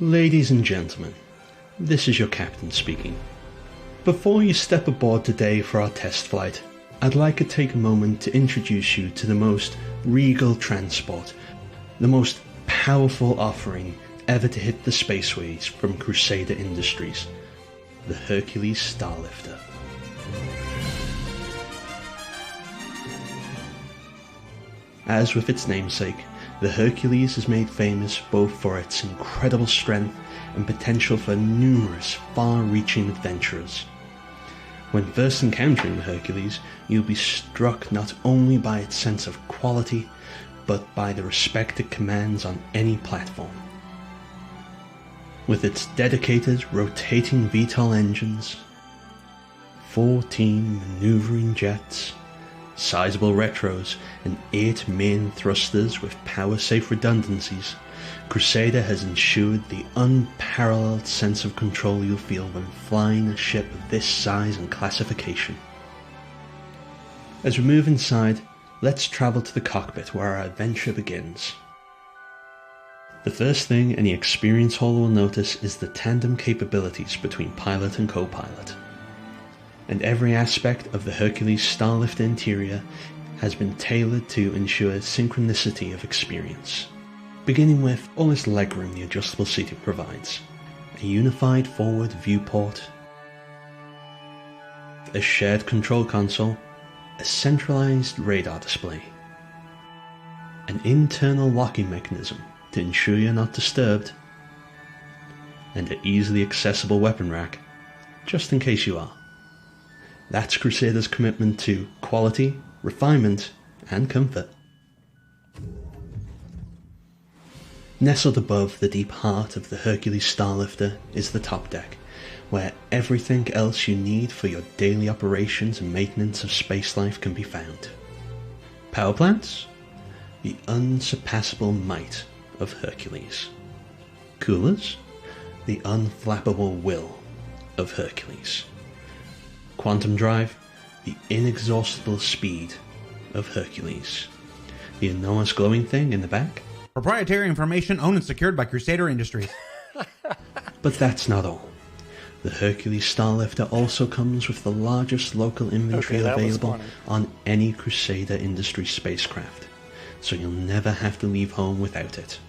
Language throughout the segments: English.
Ladies and gentlemen, this is your captain speaking. Before you step aboard today for our test flight, I'd like to take a moment to introduce you to the most regal transport, the most powerful offering ever to hit the spaceways from Crusader Industries, the Hercules Starlifter. As with its namesake, the Hercules is made famous both for its incredible strength and potential for numerous far-reaching adventurers. When first encountering the Hercules, you'll be struck not only by its sense of quality, but by the respect it commands on any platform. With its dedicated rotating VTOL engines, 14 maneuvering jets, sizable retros, and 8 main thrusters with power-safe redundancies, Crusader has ensured the unparalleled sense of control you'll feel when flying a ship of this size and classification. As we move inside, let's travel to the cockpit where our adventure begins. The first thing any experienced hauler will notice is the tandem capabilities between pilot and co-pilot. And every aspect of the Hercules Starlifter interior has been tailored to ensure synchronicity of experience. Beginning with all this legroom the adjustable seating provides, a unified forward viewport, a shared control console, a centralized radar display, an internal locking mechanism to ensure you're not disturbed, and an easily accessible weapon rack, just in case you are. That's Crusader's commitment to quality, refinement, and comfort. Nestled above the deep heart of the Hercules Starlifter is the top deck, where everything else you need for your daily operations and maintenance of space life can be found. Power plants? The unsurpassable might of Hercules. Coolers? The unflappable will of Hercules. Quantum drive, the inexhaustible speed of Hercules. The enormous glowing thing in the back? Proprietary information owned and secured by Crusader Industries. But that's not all. The Hercules Starlifter also comes with the largest local inventory available on any Crusader Industries spacecraft, so you'll never have to leave home without it.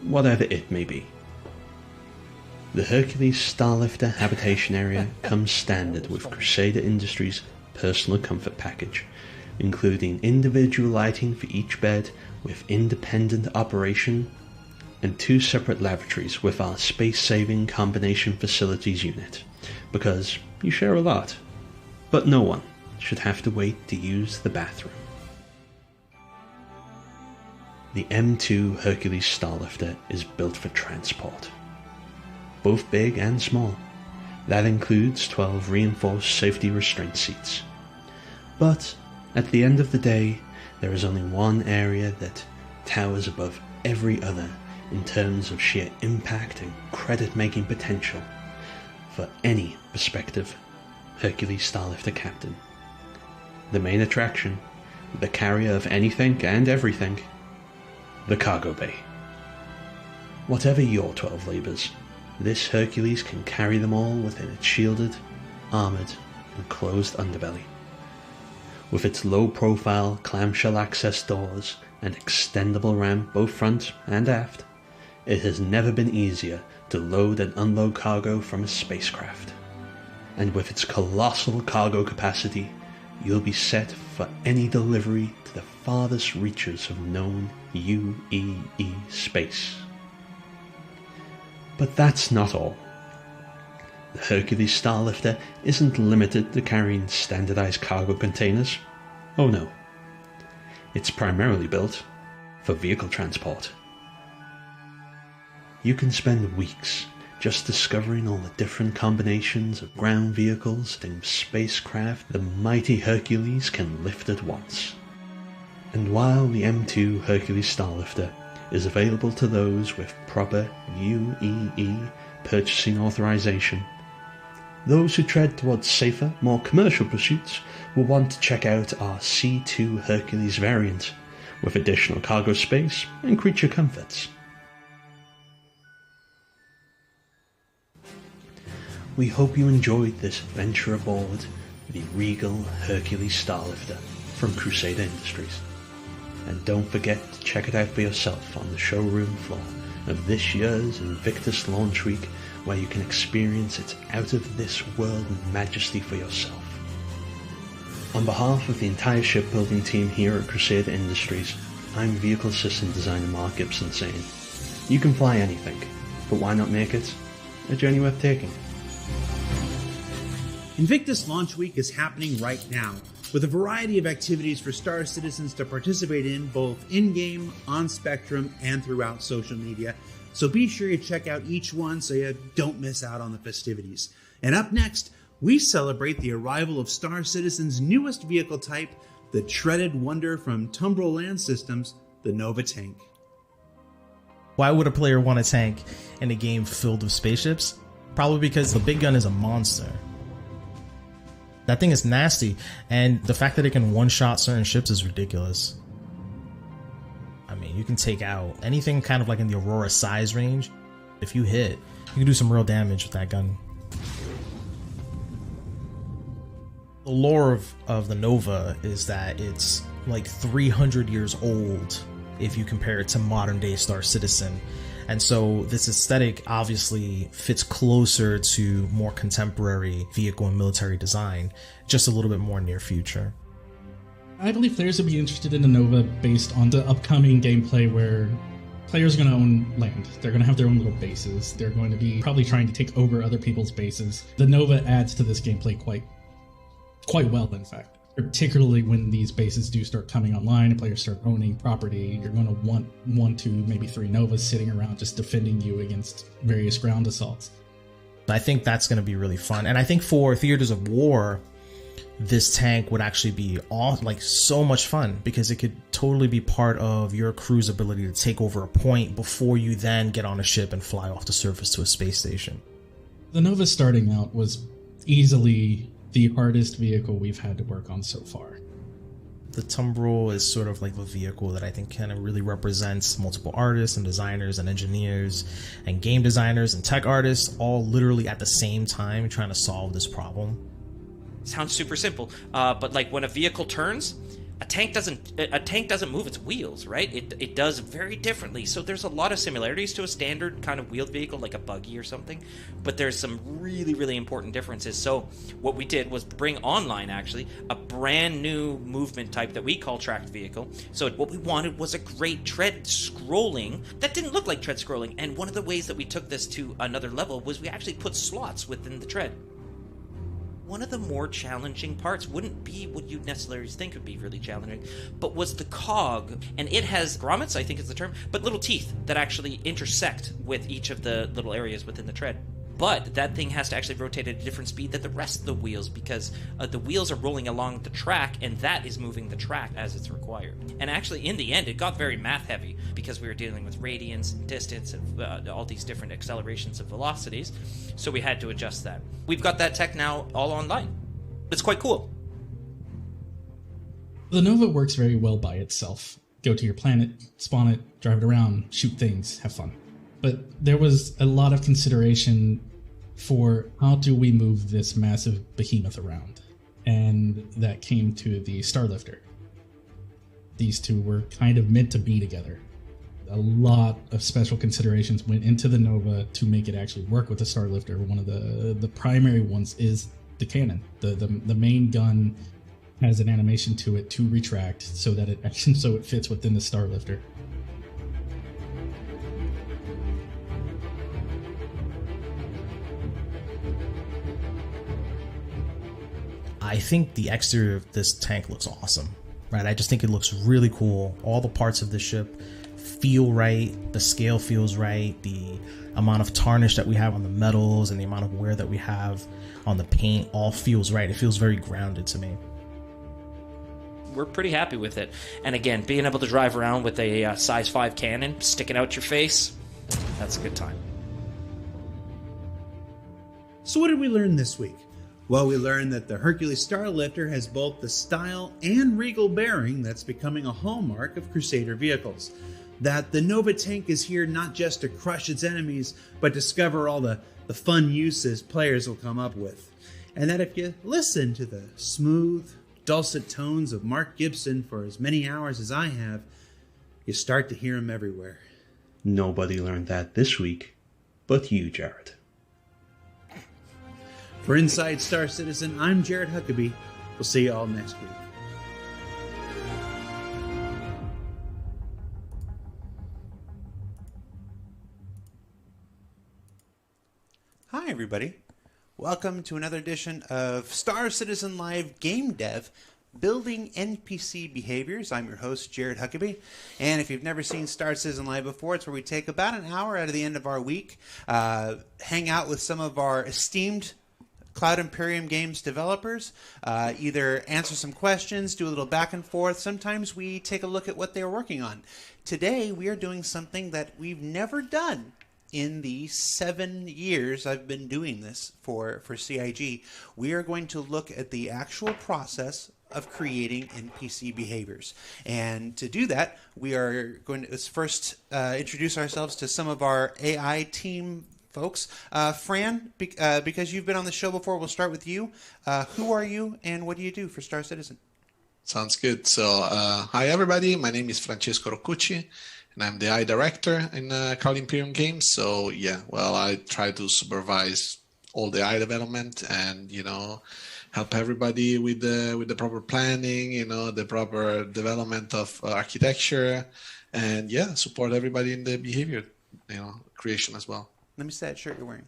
Whatever it may be. The Hercules Starlifter habitation area comes standard with Crusader Industries' personal comfort package, including individual lighting for each bed with independent operation and 2 separate lavatories with our space-saving combination facilities unit, because you share a lot, but no one should have to wait to use the bathroom. The M2 Hercules Starlifter is built for transport, both big and small. That includes 12 reinforced safety restraint seats. But at the end of the day, there is only one area that towers above every other in terms of sheer impact and credit-making potential for any prospective Hercules Starlifter captain. The main attraction, the carrier of anything and everything, the cargo bay. Whatever your 12 labors, this Hercules can carry them all within its shielded, armoured, and closed underbelly. With its low-profile clamshell access doors and extendable ramp both front and aft, it has never been easier to load and unload cargo from a spacecraft. And with its colossal cargo capacity, you'll be set for any delivery to the farthest reaches of known UEE space. But that's not all. The Hercules Starlifter isn't limited to carrying standardized cargo containers. Oh no. It's primarily built for vehicle transport. You can spend weeks just discovering all the different combinations of ground vehicles and spacecraft the mighty Hercules can lift at once. And while the M2 Hercules Starlifter is available to those with proper UEE purchasing authorization, those who tread towards safer, more commercial pursuits will want to check out our C2 Hercules variant with additional cargo space and creature comforts. We hope you enjoyed this adventure aboard the Regal Hercules Starlifter from Crusader Industries. And don't forget to check it out for yourself on the showroom floor of this year's Invictus Launch Week, where you can experience its out-of-this-world majesty for yourself. On behalf of the entire shipbuilding team here at Crusader Industries, I'm Vehicle System Designer Mark Gibson saying, you can fly anything, but why not make it a journey worth taking? Invictus Launch Week is happening right now, with a variety of activities for Star Citizens to participate in, both in-game, on Spectrum, and throughout social media. So be sure you check out each one so you don't miss out on the festivities. And up next, we celebrate the arrival of Star Citizen's newest vehicle type, the treaded wonder from Tumbrel Land Systems, the Nova Tank. Why would a player want a tank in a game filled with spaceships? Probably because the big gun is a monster. That thing is nasty, and the fact that it can one-shot certain ships is ridiculous. I mean, you can take out anything kind of like in the Aurora size range. If you hit, you can do some real damage with that gun. The lore of the Nova is that it's like 300 years old if you compare it to modern day Star Citizen. And so this aesthetic obviously fits closer to more contemporary vehicle and military design, just a little bit more near future. I believe players will be interested in the Nova based on the upcoming gameplay where players are going to own land. They're going to have their own little bases. They're going to be probably trying to take over other people's bases. The Nova adds to this gameplay quite well, in fact. Particularly when these bases do start coming online and players start owning property, you're going to want 1, 2, maybe 3 Novas sitting around just defending you against various ground assaults. I think that's going to be really fun. And I think for theaters of war, this tank would actually be so much fun, because it could totally be part of your crew's ability to take over a point before you then get on a ship and fly off the surface to a space station. The Nova starting out was easily the hardest vehicle we've had to work on so far. The Tumbrel is sort of like the vehicle that I think kind of really represents multiple artists and designers and engineers and game designers and tech artists all literally at the same time trying to solve this problem. Sounds super simple, but like when a vehicle turns, a tank doesn't move its wheels, right? It does very differently. So there's a lot of similarities to a standard kind of wheeled vehicle like a buggy or something, but there's some really, really important differences. So what we did was bring online actually a brand new movement type that we call tracked vehicle. So what we wanted was a great tread scrolling that didn't look like tread scrolling. And one of the ways that we took this to another level was we actually put slots within the tread. One of the more challenging parts wouldn't be what you'd necessarily think would be really challenging, but was the cog. And it has grommets, I think is the term, but little teeth that actually intersect with each of the little areas within the tread. But that thing has to actually rotate at a different speed than the rest of the wheels, because the wheels are rolling along the track, and that is moving the track as it's required. And actually, in the end, it got very math heavy, because we were dealing with radians and distance and all these different accelerations and velocities, so we had to adjust that. We've got that tech now all online. It's quite cool. The Nova works very well by itself. Go to your planet, spawn it, drive it around, shoot things, have fun. But there was a lot of consideration for how do we move this massive behemoth around, and that came to the Starlifter. These two were kind of meant to be together. A lot of special considerations went into the Nova to make it actually work with the Starlifter. One of the primary ones is the cannon. The main gun has an animation to it to retract so that it fits within the Starlifter. I think the exterior of this tank looks awesome, right? I just think it looks really cool. All the parts of the ship feel right. The scale feels right. The amount of tarnish that we have on the metals and the amount of wear that we have on the paint all feels right. It feels very grounded to me. We're pretty happy with it. And again, being able to drive around with a size 5 cannon sticking out your face, that's a good time. So what did we learn this week? Well, we learned that the Hercules Starlifter has both the style and regal bearing that's becoming a hallmark of Crusader vehicles. that the Nova tank is here not just to crush its enemies, but discover all the fun uses players will come up with. And that if you listen to the smooth, dulcet tones of Mark Gibson for as many hours as I have, you start to hear him everywhere. Nobody learned that this week but you, Jared. For Inside Star Citizen, I'm Jared Huckabee. We'll see you all next week. Hi, everybody. Welcome to another edition of Star Citizen Live Game Dev, Building NPC Behaviors. I'm your host, Jared Huckabee. And if you've never seen Star Citizen Live before, it's where we take about an hour out of the end of our week, hang out with some of our esteemed Cloud Imperium Games developers, either answer some questions, do a little back and forth. Sometimes we take a look at what they're working on. Today, we are doing something that we've never done in the 7 years I've been doing this for CIG. We are going to look at the actual process of creating NPC behaviors. And to do that, we are going to first introduce ourselves to some of our AI team folks. Fran, because you've been on the show before, we'll start with you. Who are you and what do you do for Star Citizen? Sounds good. So, hi everybody. My name is Francesco Roccucci, and I'm the AI director in Cloud Imperium Games. So, yeah, well, I try to supervise all the AI development and, help everybody with the proper planning, the proper development of architecture, and yeah, support everybody in the behavior, creation as well. Let me see that shirt you're wearing.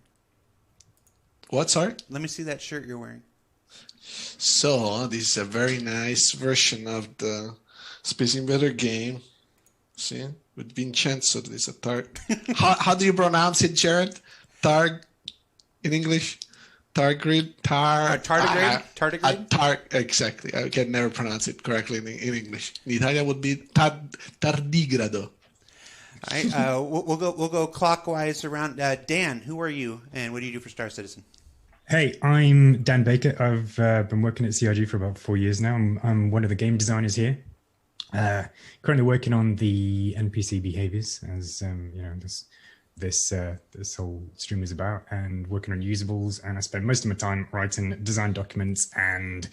What, sorry? Let me see that shirt you're wearing. So, this is a very nice version of the Space Invader game. See? With Vincenzo, there's a Targ. How do you pronounce it, Jared? Targ in English? Tardigrade? Tardigrade? Exactly. I can never pronounce it correctly in English. In Italian would be tardigrado. All right, we'll go clockwise around. Dan, who are you, and what do you do for Star Citizen? Hey, I'm Dan Baker. I've been working at CIG for about 4 years now. I'm one of the game designers here. Currently working on the NPC behaviors, as this whole stream is about, and working on usables. And I spend most of my time writing design documents and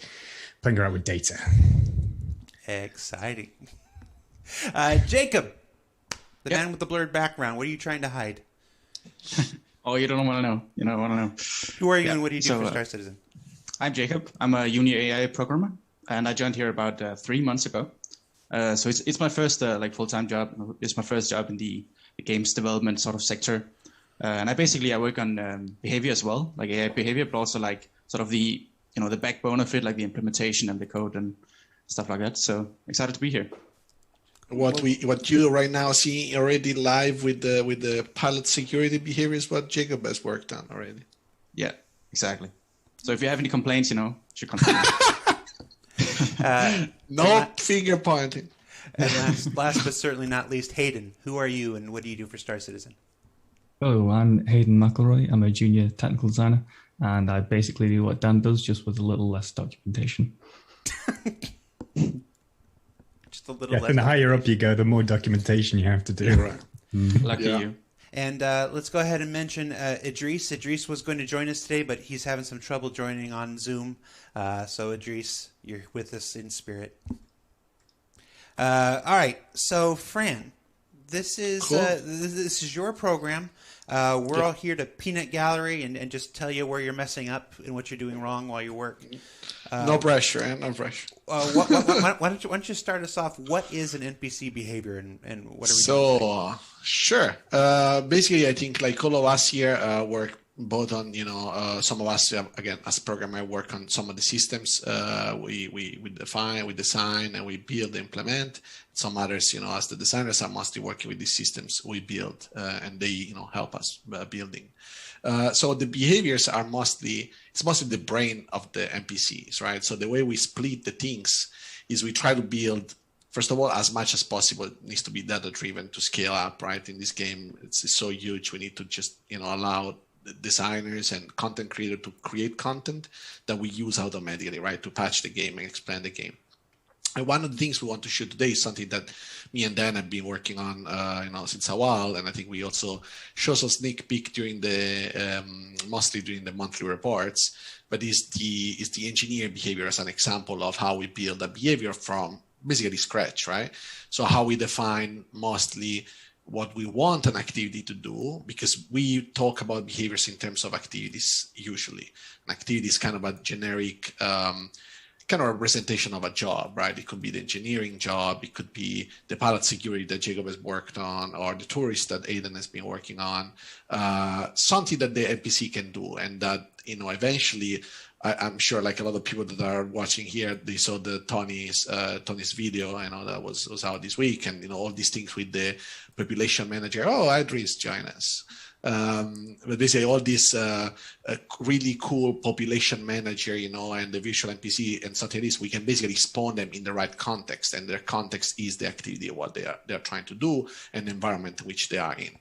playing around with data. Exciting. Jacob. The man with the blurred background. What are you trying to hide? Oh, you don't want to know. You don't want to know. Who are you and what do you do for Star Citizen? I'm Jacob. I'm a junior AI programmer, and I joined here about 3 months ago. So it's my first full-time job. It's my first job in the games development sort of sector. And I work on behavior as well, like AI behavior, but also like sort of the the backbone of it, like the implementation and the code and stuff like that. So excited to be here. What you right now see already live with the pilot security behavior is what Jacob has worked on already. Yeah, exactly. So if you have any complaints, should continue. No finger pointing. And last but certainly not least, Hayden. Who are you and what do you do for Star Citizen? Hello, I'm Hayden McElroy. I'm a junior technical designer, and I basically do what Dan does, just with a little less documentation. And the higher up you go, the more documentation you have to do. Right. Lucky you. And let's go ahead and mention Idris. Idris was going to join us today, but he's having some trouble joining on Zoom. So Idris, you're with us in spirit. All right. So Fran, this is cool. This is your program. We're all here to peanut gallery and just tell you where you're messing up and what you're doing wrong while you work. No pressure, and no pressure. Why don't you start us off? What is an NPC behavior and what are we doing? Sure. Basically, I think like all of us here work both on, some of us, again, as a programmer, work on some of the systems. We define, we design, and we build, implement. Some others, as the designers are mostly working with these systems, we build, and they, help us building. So the behaviors are mostly the brain of the NPCs, right? So the way we split the things is we try to build, first of all, as much as possible. It needs to be data driven to scale up, right? In this game, it's so huge. We need to just, allow the designers and content creator to create content that we use automatically, right? To patch the game and explain the game. And one of the things we want to show today is something that me and Dan have been working on, since a while, and I think we also show some sneak peek during the mostly during the monthly reports. But is the engineer behavior as an example of how we build a behavior from basically scratch, right? So how we define mostly what we want an activity to do, because we talk about behaviors in terms of activities usually. An activity is kind of a generic kind of representation of a job, right? It could be the engineering job, it could be the pilot security that Jacob has worked on, or the tourist that Aidan has been working on, something that the NPC can do, and that, eventually, I'm sure like a lot of people that are watching here, they saw the Tony's video, that was out this week, and all these things with the population manager. Oh, Idris, join us. But basically all this really cool population manager, and the visual NPC and something like this, we can basically spawn them in the right context, and their context is the activity of what they're trying to do and the environment in which they are in.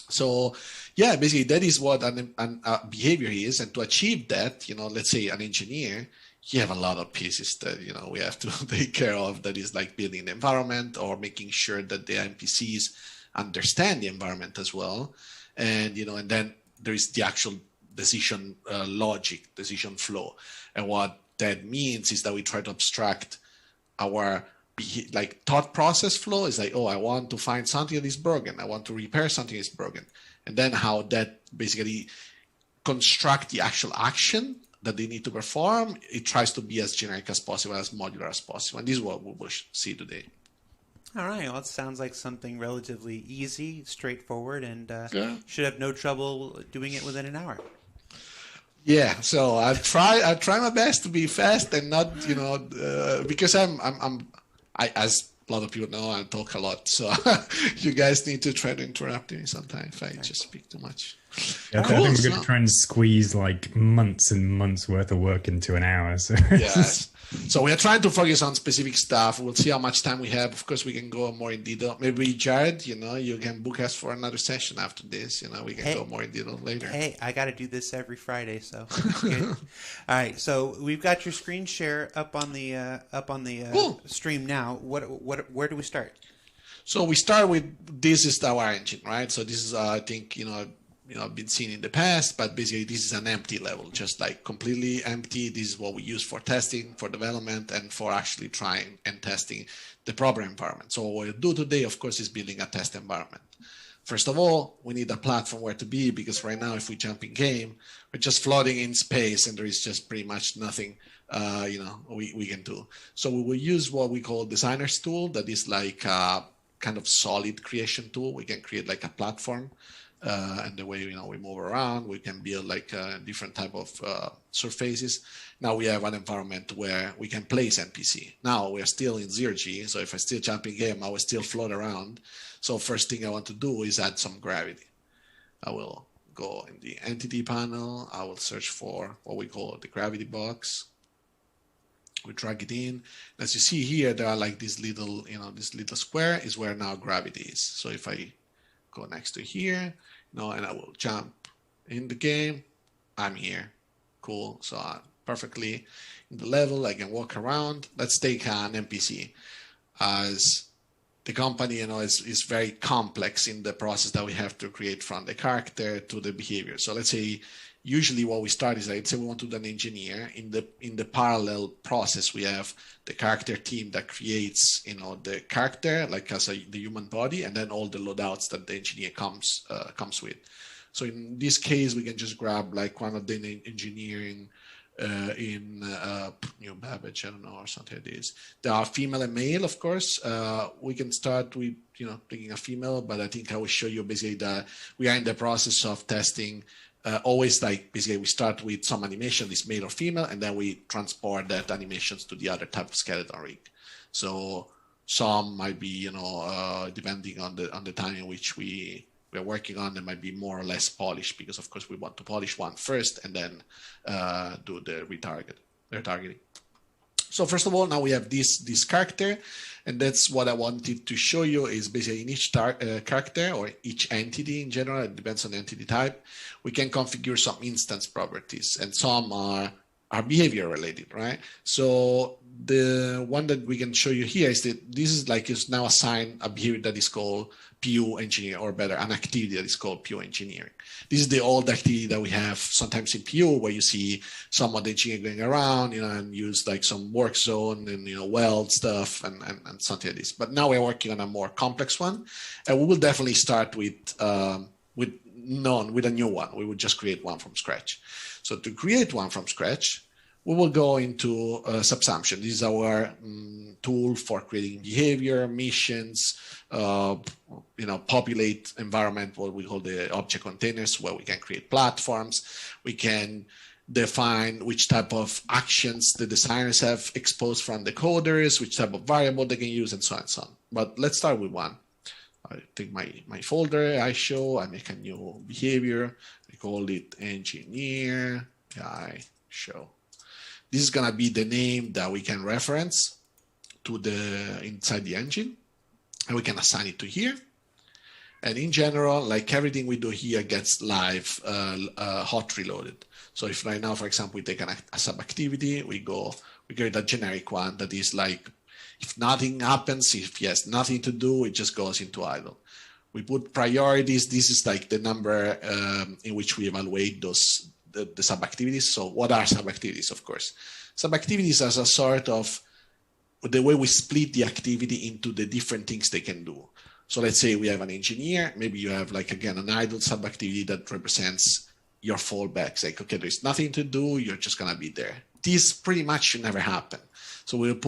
So yeah, basically that is what a behavior is. And to achieve that, let's say an engineer, you have a lot of pieces that, we have to take care of. That is like building the environment or making sure that the NPCs understand the environment as well. And, and then there is the actual decision logic, decision flow. And what that means is that we try to abstract our thought process flow. Is like, oh, I want to find something that is broken. I want to repair something that is broken. And then how that basically construct the actual action that they need to perform. It tries to be as generic as possible, as modular as possible. And this is what we will see today. All right. Well, it sounds like something relatively easy, straightforward, and should have no trouble doing it within an hour. Yeah. So I try my best to be fast and not, because as a lot of people know, I talk a lot. So you guys need to try to interrupt me sometimes if I just speak too much. Yeah, cool. I think we're going to try and squeeze like months and months worth of work into an hour. So. Yes. So we are trying to focus on specific stuff. We'll see how much time we have. Of course, we can go more in detail. Maybe Jared, you can book us for another session after this. We can go more in detail later. Hey, I got to do this every Friday, so. All right. So we've got your screen share up on the cool. Stream now. Where do we start? So we start with, this is our engine, right? So this is, I think, been seen in the past, but basically this is an empty level, just like completely empty. This is what we use for testing, for development, and for actually trying and testing the proper environment. So what we'll do today, of course, is building a test environment. First of all, we need a platform where to be, because right now, if we jump in game, we're just floating in space and there is just pretty much nothing, we can do. So we will use what we call designer's tool. That is like a kind of solid creation tool. We can create like a platform. And the way we move around, we can build like different type of surfaces. Now we have an environment where we can place NPC. Now we are still in 0G, so if I still jump in game, I will still float around. So first thing I want to do is add some gravity. I will go in the entity panel. I will search for what we call the gravity box. We drag it in. As you see here, there are like this little, this little square is where now gravity is. So if I go next to here, and I will jump in the game, I'm here. Cool. So I'm perfectly in the level. I can walk around. Let's take an NPC. As the company, is very complex in the process that we have to create from the character to the behavior. So let's say usually what we start is, let's say we want to do an engineer. In the parallel process, we have the character team that creates, the character like as the human body, and then all the loadouts that the engineer comes with. So in this case, we can just grab like one of the engineering in New Babbage, I don't know, or something like this. There are female and male, of course. We can start with, picking a female, but I think I will show you basically that we are in the process of testing. Always like basically we start with some animation, is male or female, and then we transport that animations to the other type of skeleton rig. So some might be, depending on the time in which we are working on, they might be more or less polished, because of course we want to polish one first and then do the retargeting. So first of all, now we have this character, and that's what I wanted to show you, is basically in each character or each entity in general, it depends on the entity type, we can configure some instance properties, and some are are behavior related, right? So the one that we can show you here is that this is now assigned a behavior that is called PU engineer, or better, an activity that is called PU engineering. This is the old activity that we have sometimes in PU, where you see some of the engineer going around, and use like some work zone and, weld stuff and something like this. But now we're working on a more complex one, and we will definitely start with a new one. We would just create one from scratch. So to create one from scratch, we will go into subsumption. This is our tool for creating behavior, missions, populate environment, what we call the object containers, where we can create platforms. We can define which type of actions the designers have exposed from the coders, which type of variable they can use, and so on and so on. But let's start with one. I take my folder, I make a new behavior. I call it engineer guy show. This is gonna be the name that we can reference to inside the engine, and we can assign it to here. And in general, like everything we do here gets live hot reloaded. So if right now, for example, we take a sub activity, we create a generic one that is like, if nothing happens, if he has nothing to do, it just goes into idle. We put priorities. This is like the number in which we evaluate the sub-activities. So what are sub-activities, of course? Sub-activities as a sort of the way we split the activity into the different things they can do. So let's say we have an engineer. Maybe you have, like, again, an idle sub-activity that represents your fallbacks. Like, okay, there's nothing to do. You're just going to be there. This pretty much should never happen. So we'll put